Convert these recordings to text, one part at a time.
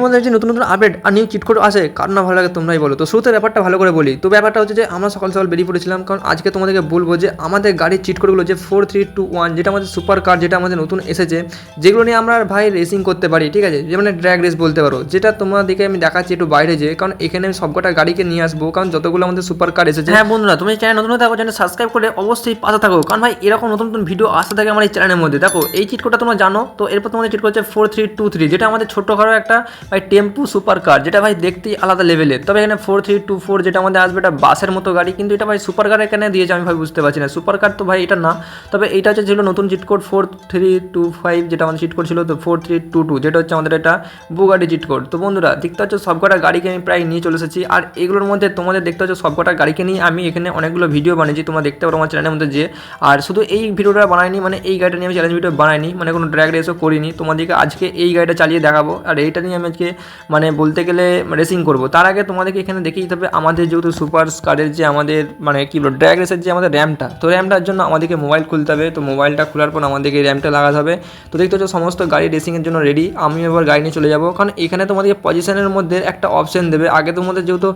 মধ্যে যে নতুন নতুন আপডেট আর নিউ চিট কোড আছে কার না ভালো লাগে তোমরাই বলো। তো শুরুতে ব্যাপারটা ভালো করে বলি। তো ব্যাপারটা হচ্ছে যে আমরা সকাল সকাল বেরিয়ে পড়েছিলাম, কারণ আজকে তোমাদেরকে বলবো যে আমাদের গাড়ির চিট কোডগুলো যে 4321 যেটা আমাদের সুপার কার, যেটা আমাদের নতুন এসেছে, যেগুলো নিয়ে আমরা ভাই রেসিং করতে পারি, ঠিক আছে, যে মানে ড্র্যাগ রেস বলতে পারো, যেটা তোমাদেরকে আমি দেখাচ্ছি একটু বাইরে যে, কারণ এখানে আমি সবকটা গাড়িকে নিয়ে আসবো, কারণ যতগুলো আমাদের সুপার কার এসেছে। হ্যাঁ বন্ধুরা, তুমি চ্যানেল নতুন থাকো, চ্যানেল সাবস্ক্রাইব করে অবশ্যই পাশে থাকো, কারণ ভাই এরকম নতুন নতুন ভিডিও আসতে থাকে আমার এই চ্যানেলের মধ্যে। দেখো এই চিট কোডটা তোমরা জানো, তো এরপর তোমাদের চিট কোড হচ্ছে 4323, যেটা আমাদের ছোট্টখাটো একটা ভাই টেম্পু সুপার কার, যেটা ভাই দেখতেই আলাদা লেভেলের। তবে এখানে 4324 যেটা আমাদের আসবে, এটা বাসের মতো গাড়ি, কিন্তু এটা ভাই সুপার কার এখানে দিয়েছে, আমি ভাই বুঝতে পারছি না সুপার কার তো ভাই এটা না। তবে এইটা হচ্ছে ছিল নতুন চিট কোড 4325, যেটা আমাদের চিট কোড ছিল তো 4322, যেটা হচ্ছে আমাদের এটা বুগাটি চিট কোড। তো বন্ধুরা দেখতে হচ্ছে সবকটা গাড়িকে আমি প্রায় নিয়ে চলে এসেছি, আর এগুলোর মধ্যে তোমাদের দেখতে হচ্ছে সবকটা গাড়িকে নিয়ে আমি এখানে অনেকগুলো ভিডিও বানিয়েছি, তোমরা দেখতে পারো আমার চ্যানেলের মধ্যে যে। আর শুধু এই ভিডিওটা বানাইনি, মানে এই গাড়িটা নিয়ে আমি চ্যালেঞ্জ ভিডিও বানাইনি, মানে কোনো ড্র্যাগ রেসও করিনি, তোমাদেরকে আজকে এই গাড়িটা চালিয়ে দেখাবো, আর এইটা নিয়ে আমি আজকে মানে বলতে গেলে রেসিং করবো। তার আগে তোমাদেরকে এখানে দেখিয়ে দিতে হবে আমাদের যেহেতু সুপার কারের যে আমাদের মানে কী বলো ড্র্যাগ রেসের যে আমাদের র্যামটা, তো র্যামটার জন্য আমাদেরকে মোবাইল খুলতে হবে। তো মোবাইলটা খোলার পর আমাদেরকে র্যামটা লাগাতে হবে। তো দেখতে হচ্ছে সমস্ত গাড়ি রেসিংয়ের জন্য রেডি। আমি এবার গাড়ি নিয়ে চলে যাবো, কারণ এখানে তোমাদেরকে পজিশনের মধ্যে একটা অপশন দেবে। আগে তোমাদের যেহেতু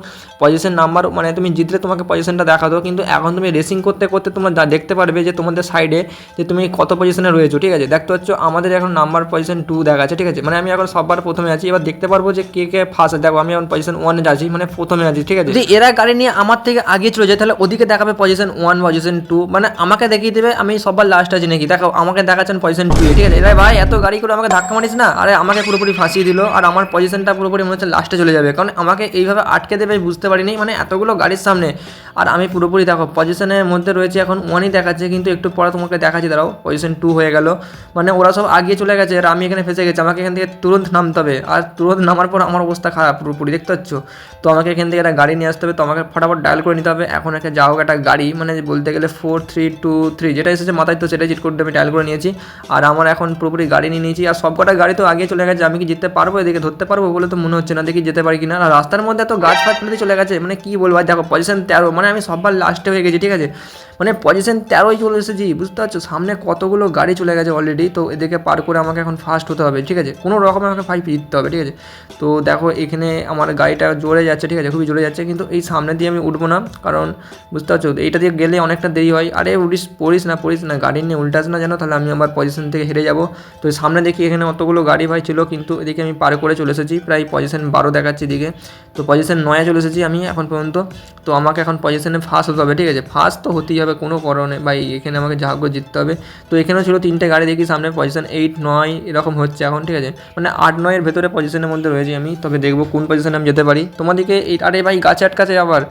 পজিশন নাম্বার মানে তুমি জিতলে তোমাকে পজিশনটা দেখাতো, কিন্তু এখন তুমি রেসিং করতে করতে তোমরা দেখতে পারবে যে তোমাদের সাইডে যে তুমি কত পজিশনে রয়েছো, ঠিক আছে। দেখতে পাচ্ছ আমাদের এখন নাম্বার পজিশন 2 দেখাচ্ছে, ঠিক আছে, মানে আমি এখন সববার প্রথমে আছি। এবার দেখতে পারবো যে কে কে ফার্স্ট। দেখো আমি এখন পজিশন 1 আছি, মানে প্রথমে আছি, ঠিক আছে। যদি এরা গাড়ি নিয়ে আমার থেকে আগে চলে যায়, তাহলে ওদিকে দেখাবে পজিশন 1 পজিশন 2, মানে আমাকে দেখিয়ে দেবে আমি সবার লাস্ট আছি নাকি। দেখো আমাকে দেখাচ্ছেন পজিশন 2, ঠিক আছে। এরা ভাই এত গাড়ি করে আমাকে ধাক্কা মারিস না, আরে আমাকে পুরোপুরি ফাঁসিয়ে দিল, আর আমার পজিশনটা পুরোপুরি মনে হচ্ছে লাস্টে চলে যাবে, কারণ আমাকে এইভাবে আটকে দেবে বুঝতে পারিনি, মানে এতগুলো গাড়ির সামনে। আর আমি পুরোপুরি দেখো পজিশনের মধ্যে রয়েছে, এখন 1ই দেখাচ্ছে, কিন্তু একটু পরে তোমাকে দেখাচ্ছি, দাঁড়াও পজিশন 2 হয়ে গেল, মানে ওরা সব আগিয়ে চলে গেছে, আর আমি এখানে ফেসে গেছি। আমাকে এখান থেকে তুরন্ত নামতে হবে, আর তুরন্ত নামার পর আমার অবস্থা খারাপ পুরোপুরি, দেখতে পাচ্ছ। তো আমাকে এখান থেকে একটা গাড়ি নিয়ে আসতে হবে, তো আমাকে ফটাফট ডায়াল করে নিতে হবে এখন একটা যা হোক একটা গাড়ি, মানে বলতে গেলে 4323 যেটা এসেছে মাথায়, তো সেটাই চিট করতে আমি ডায়াল করে নিয়েছি। আর আমার এখন পুরোপুরি গাড়ি নিয়ে নিয়েছি, আর সবকটা গাড়ি তো আগে চলে গেছে। আমি কি জিততে পারবো, এদিকে ধরতে পারবো বলে তো মনে হচ্ছে না, দেখি যেতে পারি কিনা। আর রাস্তার মধ্যে এত গাছ ফাছ ফেলে চলে গেছে, মানে কী বলবো। দেখো পজিশন 13, মানে আমি সববার লাস্টে হয়ে গেছি, ঠিক আছে, মানে পজিশন 13ই চলে এসেছি, বুঝতে পারছো। সামনে কতগুলো গাড়ি চলে গেছে অলরেডি, তো এদিকে পার করে আমাকে এখন ফার্স্ট হতে হবে, ঠিক আছে, কোনো রকমে আমাকে ফাইভ জিততে হবে, ঠিক আছে। তো দেখো এখানে আমার গাড়িটা জোরে যাচ্ছে, ঠিক আছে, খুবই জোরে যাচ্ছে, কিন্তু এই সামনে দিয়ে আমি উঠবো না, কারণ বুঝতে পারছো এইটা দিয়ে গেলে অনেকটা দেরি হয়। আরে পড়িস না গাড়ি নিয়ে উল্টাস না যেন, তাহলে আমি আমার পজিশন থেকে হেরে যাবো। তো সামনে দেখি এখানে অতগুলো গাড়ি ভাই ছিল, কিন্তু এদিকে আমি পার করে চলে এসেছি, প্রায় পজিশন 12 দেখাচ্ছি এদিকে, তো পজিশন 9 চলে এসেছি আমি এখন পর্যন্ত। তো আমাকে এখন পজিশনে ফার্স্ট হতে হবে, ঠিক আছে, ফার্স্ট তো হতেই হবে কোনো কারণে ভাই, এখানে আমাকে যা হোক জিততে হবে। তো এখানেও ছিল 3টে গাড়ি, দেখি সামনে পজিশন 8 9 এরকম হচ্ছে এখন, ঠিক আছে, মানে 8 9 ভেতরে পজিশনের মধ্যে রয়েছি আমি। তবে দেখবো কোন পজিশনে আমি যেতে পারি। তোমাদেরকে এই আরে ভাই গাছে আটকাছে আবার,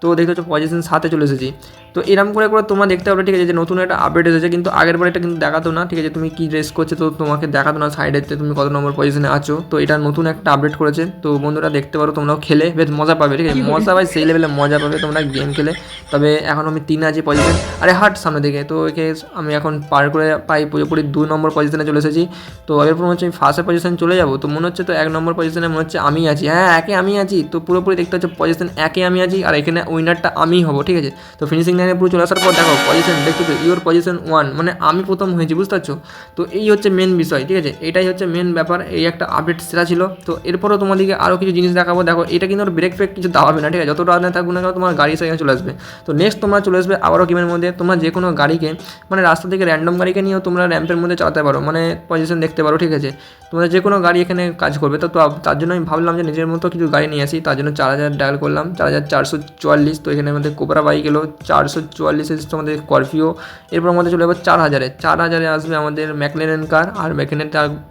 তো দেখতে হচ্ছে পজিশন 7 চলে এসেছি। তো এরকম করে করে তোমরা দেখতে পাবে, ঠিক আছে, যে নতুন একটা আপডেট এসেছে, কিন্তু আগের বার এটা কিন্তু দেখাতো না, ঠিক আছে, তুমি কি রেস করছো তো তোমাকে দেখাতো না সাইডেতে তুমি কত নম্বর পজিশনে আছো। তো এটা নতুন একটা আপডেট করেছে, তো বন্ধুরা দেখতে পারো, তোমরাও খেলে বেশ মজা পাবে, ঠিক আছে, মজা ভাই সেই লেভেলে মজা পাবে তোমরা গেম খেলে। তবে এখন আমি 3 আছি পজিশন, আরে হাট সামনে দিকে, তো একে আমি এখন পার করে পাই পুরোপুরি 2 নম্বর পজিশনে চলে এসেছি। তো এরপর মনে হচ্ছে আমি ফার্স্ট পজিশন চলে যাবো, তো মনে হচ্ছে তো 1 নম্বর পজিশনে মনে হচ্ছে আমি আছি, হ্যাঁ একে আমি আছি, তো পুরোপুরি দেখতে হচ্ছে পজিশন 1-এ আমি আছি, আর এখানে উইনারটা আমিই হবো, ঠিক আছে। তো ফিনিশিং লাইনে পুরো চলে আসার পর দেখো পজিশন দেখতে তো ইউর পজিশন 1, মানে আমি প্রথম হয়েছি, বুঝতে পারছো। তো এই হচ্ছে মেন বিষয়, ঠিক আছে, এটাই হচ্ছে মেন ব্যাপার। এই একটা আপডেট সেরা ছিল। তো এরপরও তোমাদেরকে আরও কিছু জিনিস দেখাবো। দেখো এটা কিন্তু ব্রেক ফ্রেক কিছু দাওয়াবে না, ঠিক আছে, যত রাত থাকবে না তোমার গাড়ি সেখানে চলে আসবে। তো নেক্সট তোমরা চলে আসবে আবারও গেমের মধ্যে, তোমরা যে কোনো গাড়িকে মানে রাস্তা থেকে র্যান্ডম গাড়িকে নিয়েও তোমরা র্যাম্পের মধ্যে চালাতে পারো, মানে পজিশন দেখতে পারো, ঠিক আছে। তোমরা যে কোনো গাড়ি এখানে কাজ করবে। তো তার জন্য আমি ভাবলাম যে নিজের মতো কিছু গাড়ি নিয়ে আসি, তার জন্য 4000 ডায়াল করলাম, 4444। তো এখানে আমাদের কোবরা বাইক এলো 444 এসেছে আমাদের স্করপিও। এরপর আমাদের চলে যাবো 4000-এ আসবে আমাদের ম্যাকলেন কার, আর ম্যাকলেনের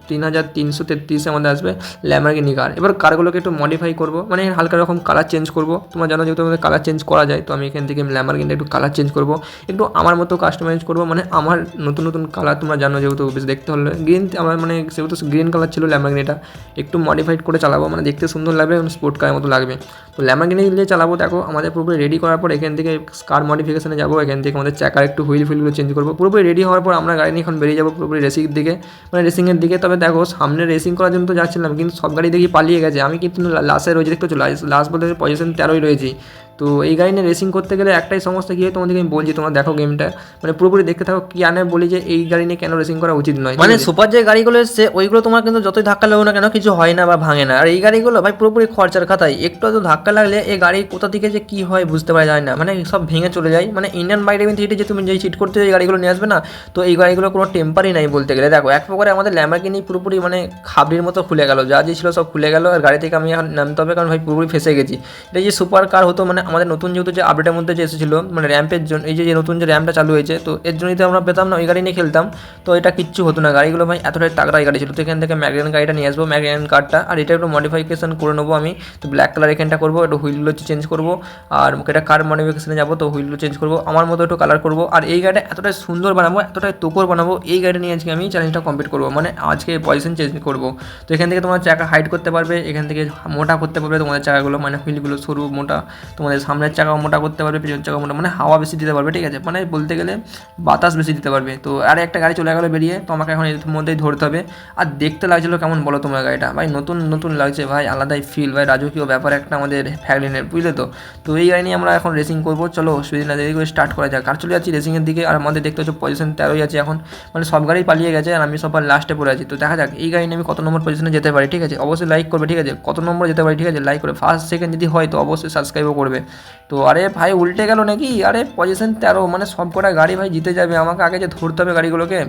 3333 আমাদের আসবে ল্যাম্বরগিনি কার। এবার কারগুলোকে একটু মডিফাই করবো, মানে হালকা রকম কালার চেঞ্জ করবো। তোমরা জানো যেহেতু আমাদের কালার চেঞ্জ করা যায়, তো আমি এখান থেকে ল্যাম্বরগিনিটা একটু কালার চেঞ্জ করবো, একটু আমার মতো কাস্টমাইজ করবো, মানে আমার নতুন নতুন কালার তোমরা জানো যেহেতু বেশ দেখতে হলে গ্রিন, আমার মানে সেহেতু গ্রিন কালার ছিল ল্যাম্বরগিনিটা, একটু মডিফাইড করে চালাবো, মানে দেখতে সুন্দর লাগবে এবং স্পোর্ট কারের মতো লাগবে। তো ল্যাম্বরগিনি দিয়ে চালাবো। দেখো আমাদের পুরোপুরি রেডি করার পর এখান থেকে কার মডিফিকেশনে যাবো, এখান থেকে আমাদের চাকার একটু হুইলগুলো চেঞ্জ করবো। পুরোপুরি রেডি হওয়ার পর আমরা গাড়ি নিয়ে এখন বেরিয়ে যাবো পুরোপুরি রেসিংয়ের দিকে, মানে রেসিংয়ের দিকে। তবে দেখো সামনে রেসিং করার জন্য তো যাচ্ছিলাম, কিন্তু সব গাড়ি দেখি পালিয়ে গেছে, আমি কিন্তু লাস্টে রয়েছে, দেখতে চলে লাস্ট বলতে পজিশন 13ই রয়েছি। তো এই গাড়ি নিয়ে রেসিং করতে গেলে একটাই সমস্যা কী হয় তোমাদেরকে আমি বলছি, তোমরা দেখো গেমটা মানে পুরোপুরি দেখতে থাকো, কি আনে বলি যে এই গাড়ি নিয়ে কেন রেসিং করা উচিত নয়। মানে সুপার যে গাড়িগুলো এসছে ওইগুলো তোমার কিন্তু যতই ধাক্কা লাগো না কেন কিছু হয় না বা ভাঙে না, আর এই গাড়িগুলো ভাই পুরোপুরি খরচার খাতায়, একটু তো ধাক্কা লাগলে এই গাড়ি কোথা থেকে যে কী হয় বুঝতে পারা যায় না, মানে সব ভেঙে চলে যায়। মানে ইন্ডিয়ান বাইক রেভিং থ্রিতে যে তুমি যেই চিট করতে এই গাড়িগুলো নিয়ে আসবে না, তো এই গাড়িগুলো কোনো টেম্পারই নাই বলতে গেলে। দেখো এক প্রকারে আমাদের ল্যাম্বরগিনি পুরোপুরি মানে খাবড়ির মতো খুলে গেল, যা যে ছিল সব খুলে গেল, আর গাড়ি থেকে আমি এখন নামতে হবে কারণ ভাই পুরোপুরি ফেসে গেছি। এটা যে সুপার কার হতো মানে আমাদের নতুন যেহেতু যে আপডেটের মধ্যে যে এসেছিলো মানে র্যাম্পের জন্য, এই যে নতুন যে র্যাম্পটা চালু হয়েছে, তো এর জন্যই তো আমরা পেতাম না, ওই গাড়ি নিয়ে খেলতাম, তো এটা কিচ্ছু হতো না। গাড়িগুলো ভাই এতটাই তাগড়া গাড়ি ছিল। তো এখান থেকে ম্যাগনান গাড়িটা নিয়ে আসবো, ম্যাগনান কারটা, আর এটা একটু মডিফিকেশন করে নেবো আমি। তো ব্ল্যাক কালার এখানটা করবো, একটু হুইলগুলো চেঞ্জ করবো, আর এটা কার মডিফিকেশনে যাবো তো হুইলগুলো চেঞ্জ করবো, আমার মতো একটু কালার করবো, আর এই গাড়িটা এতটাই সুন্দর বানাবো, এতটাই তোকর বানাবো, এই গাড়ি নিয়ে আজকে আমি চ্যালেঞ্জটা কমপ্লিট করবো, মানে আজকে পজিশন চেঞ্জ করবো। তো এখান থেকে তোমার চাকা হাইট করতে পারবে, এখান থেকে মোটা করতে পারবে তোমাদের চাকাগুলো, মানে হুইলগুলো সরু মোটা, তোমাদের সামনের চাকাও মোটা করতে পারবে, পিছনের চাকাও মোটা, মানে হাওয়া বেশি দিতে পারবে, ঠিক আছে, মানে বলতে গেলে বাতাস বেশি দিতে পারবে। তো আর একটা গাড়ি চলে গেলো বেরিয়ে, তো আমাকে এখন এর মধ্যেই ধরতে হবে। আর দেখতে লাগছিলো কেমন বলো তোমার গাড়িটা, ভাই নতুন নতুন লাগছে ভাই, আলাদাই ফিল ভাই, রাজকীয় ব্যাপার একটা আমাদের ফ্যাগলিনের, বুঝলে তো। তো এই গাড়ি নিয়ে আমরা এখন রেসিং করবো, চলো সুবিধা না দেরি করে স্টার্ট করা যাক। আর চলে যাচ্ছি রেসিংয়ের দিকে, আর আমাদের দেখতে হচ্ছে পজিশন 13ই আছে এখন, মানে সব গাড়ি পালিয়ে গেছে আর আমি সবার লাস্টে পড়ে আছি। তো দেখা যাক এই গাড়ি নিয়ে আমি কত নম্বর পজিশনে যেতে পারি, ঠিক আছে, অবশ্যই লাইক করবে, ঠিক আছে, কত নম্বর যেতে পারি, ঠিক আছে, লাইক করে, ফার্স্ট সেকেন্ড যদি হয় তো অবশ্যই সাবস্ক্রাইবও করবে। তো আরে ভাই উল্টে গেল নাকি, আরে পজিশন 13, মানে সব কটা গাড়ি ভাই জিতে যাবে, আমাকে আগে যে ধরতে হবে গাড়িগুলোকে।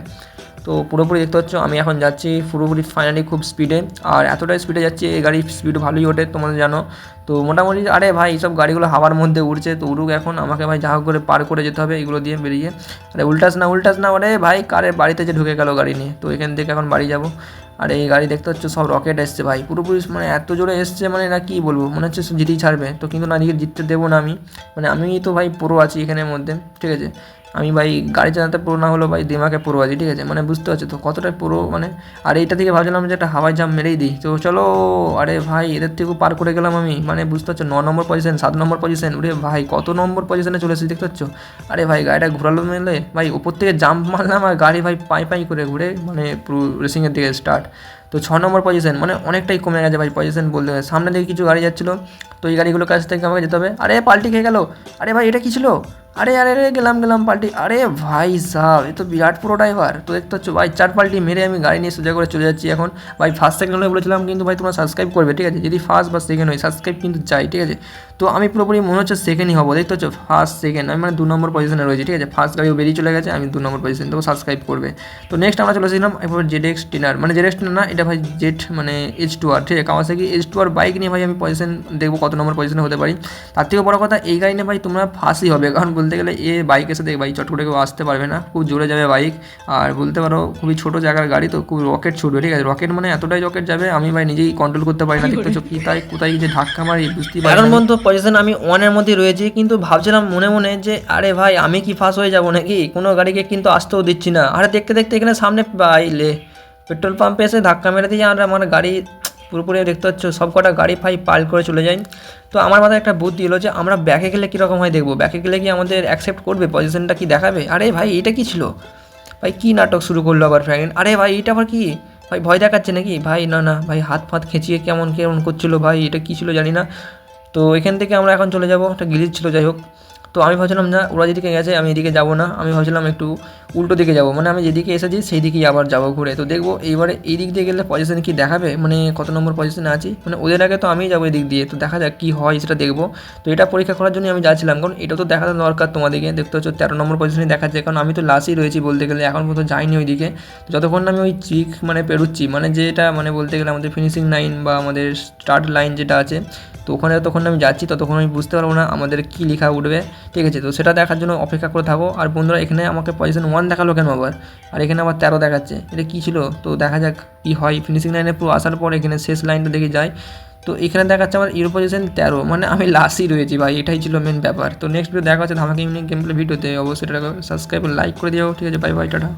তো পুরোপুরি দেখতে হচ্ছে আমি এখন যাচ্ছি পুরোপুরি ফাইনালি খুব স্পিডে, আর এতটাই স্পিডে যাচ্ছি এই গাড়ির স্পিড ভালোই ওঠে তোমরা জানো। তো মোটামুটি আরে ভাই এইসব গাড়িগুলো হাওয়ার মধ্যে উড়ছে, তো উড়ুক এখন, আমাকে ভাই যা হোক করে পার করে যেতে হবে এগুলো দিয়ে বেরিয়ে। আরে উল্টাস না, আরে ভাই কারের বাড়িতে যে ঢুকে গেল গাড়ি নিয়ে, তো এখান থেকে এখন বাড়ি যাব। আর এই গাড়ি দেখতে হচ্ছে সব রকেট এসছে ভাই, পুরোপুরি মানে এত জোরে এসছে, মানে না কী বলবো, মনে হচ্ছে জিতেই ছাড়বে। তো কিন্তু না, জিততে দেবো না আমি, মানে আমি তো ভাই পুরো আছি এখানের মধ্যে, ঠিক আছে, আমি ভাই গাড়ি চালাতে পুরো না হলো ভাই দিমাগে পুরো আছি, ঠিক আছে, মানে বুঝতে পারছো তো কতটাই পুরো মানে। আর এইটা থেকে ভাবছিলাম যে একটা হাওয়াই জাম্প মেরেই দিই, তো চলো, আরে ভাই এদের থেকেও পার করে গেলাম আমি, মানে বুঝতে পারছো 9 নম্বর পজিশন, 7 নম্বর পজিশন, ওরে ভাই কত নম্বর পজিশনে চলে এসেছি দেখতে পাচ্ছ। আরে ভাই গাড়িটা ঘোরালো মেলে ভাই, উপর থেকে জাম্প মারলাম আর গাড়ি ভাই পাই করে ঘুরে মানে পুরো রেসিংয়ের দিকে স্টার্ট। তো 6 নম্বর পজিশন, মানে অনেকটাই কমে গেছে ভাই পজিশন বলতে গেলে। সামনে দিকে কিছু গাড়ি যাচ্ছিলো, তো এই গাড়িগুলোর কাছ থেকে আমাকে যেতে হবে। আরে পাল্টি খেয়ে গেল, আরে ভাই এটা কী ছিল, আরে আরে আরে গেলাম পাল্টি, আরে ভাই সাহ এ তো বিরাট পুরো ড্রাইভার। তো দেখতে হচ্ছে ভাই 4 পাল্টি মেরে আমি গাড়ি নিয়ে সোজা করে চলে যাচ্ছি এখন। ভাই ফার্স্ট সেকেন্ড হয়ে বলেছিলাম, কিন্তু ভাই তোমরা সাবস্ক্রাইব করবে, ঠিক আছে, যদি ফার্স্ট বা সেকেন্ড হয় সাবস্ক্রাইব কিন্তু চাই, ঠিক আছে। তো আমি পুরোপুরি মনে হচ্ছে সেকেন্ডই হবো, দেখতে হচ্ছে ফার্স্ট সেকেন্ড, আমি মানে 2 নম্বর পজিশনে রয়েছি, ঠিক আছে, ফার্স্ট গাড়িও বেরিয়ে চলে গেছে, আমি 2 নম্বর পজিশন, তো সাবস্ক্রাইব করবে। তো নেক্সট আমরা চলে এসেছিলাম এরপর ZX টিনার, মানে ZX টিনার না, এটা ভাই জেট মানে H2R, ঠিক আছে, কাওয়াসাকি H2R বাইক নিয়ে ভাই আমি পজিশন দেখবো কত নম্বর পজিশনে হতে পারি। তার থেকে বড় কথা এই গাড়ি নিয়ে ভাই তোমরা ফাঁসি হবে, কারণ বলতে গেলে এ বাইকের সাথে বাইক চট করে কেউ আসতে পারবে না, খুব জোরে যাবে বাইক, আর বলতে পারো খুবই ছোটো জায়গার গাড়ি, তো খুব রকেট ছুটবে, ঠিক আছে, রকেট মানে এতটাই রকেট যাবে আমি ভাই নিজেই কন্ট্রোল করতে পারি না, দেখতে হচ্ছে কোথায় যে ধাক্কা মারি বুঝতেই পারি। এখন বন্ধু পজিশন আমি 1-এর মধ্যে রয়েছি, কিন্তু ভাবছিলাম মনে মনে যে আরে ভাই আমি কি ফাঁস হয়ে যাবো নাকি, কোনো গাড়িকে কিন্তু আসতেও দিচ্ছি না। আরে দেখতে দেখতে এখানে সামনে বাইলে পেট্রোল পাম্পে এসে ধাক্কা মেরে দিয়ে আর আমার গাড়ি পুরোপুরি দেখতে পাচ্ছ সব কটা গাড়ি ভাই পাল করে চলে যায়। তো আমার মাথায় একটা বুদ্ধি এলো যে আমরা ব্যাকে গেলে কীরকম হয় দেখবো, ব্যাকে গেলে কি আমাদের অ্যাকসেপ্ট করবে, পজিশনটা কি দেখাবে। আরে ভাই এটা কী ছিল ভাই, কী নাটক শুরু করলো আবার ফ্র্যাঙ্কলিন, আরে ভাই এটা আবার কি ভাই, ভয় দেখাচ্ছে নাকি ভাই, না না ভাই হাত ফাত খেঁচিয়ে কেমন করছিলো ভাই, এটা কী ছিল জানি না। তো এখান থেকে আমরা এখন চলে যাবো, একটা গ্লিচ ছিল যাই হোক। তো আমি ভাবছিলাম না ওরা যেদিকে গেছে আমি এদিকে যাবো না, আমি ভাবছিলাম একটু উল্টো দিকে যাবো, মানে আমি যেদিকে এসেছি সেই দিকেই আবার যাবো ঘুরে। তো দেখবো এইবারে এই দিক দিয়ে গেলে পজিশন কি দেখাবে, মানে কত নম্বর পজিশনে আছি, মানে ওদের আগে তো আমিই যাবো এদিক দিয়ে, তো দেখা যাক কী হয় সেটা দেখবো। তো এটা পরীক্ষা করার জন্য আমি যাচ্ছিলাম, কারণ এটা তো দেখাতে দরকার তোমাদেরকে, দেখতে হচ্ছে 13 নম্বর পজিশনে দেখাচ্ছে, কারণ আমি তো লাস্টই রয়েছি বলতে গেলে, এখন পর্যন্ত যাইনি ওইদিকে। তো যতক্ষণ না আমি ওই চিক মানে পেরুচ্ছি, মানে যেটা মানে বলতে গেলে আমাদের ফিনিশিং লাইন বা আমাদের স্টার্ট লাইন যেটা আছে, তো ওখানে যতক্ষণ আমি যাচ্ছি ততক্ষণ আমি বুঝতে পারবো না আমাদের কী লেখা উঠবে, ঠিক আছে। তো সেটা দেখার জন্য অপেক্ষা করে থাকো। আর বন্ধুরা এখানে আমাকে পজিশন 1 দেখালো কেন আবার, আর এখানে আবার 13 দেখাচ্ছে, এটা কী ছিল। তো দেখা যাক কী হয়, ফিনিশিং লাইনে পুরো আসার পর এখানে শেষ লাইনটা দেখে যায়, তো এখানে দেখাচ্ছে আমার ইউরো পজিশন 13, মানে আমি লাস্টই রয়েছি ভাই, এটাই ছিল মেন ব্যাপার। তো নেক্সট ভিডিও দেখা হচ্ছে ধামাকা ইউনিক গেম প্লে ভিডিওতে, অবশ্যই এটা সাবস্ক্রাইব লাইক করে দিও, ঠিক আছে, বাই বাই টাটা।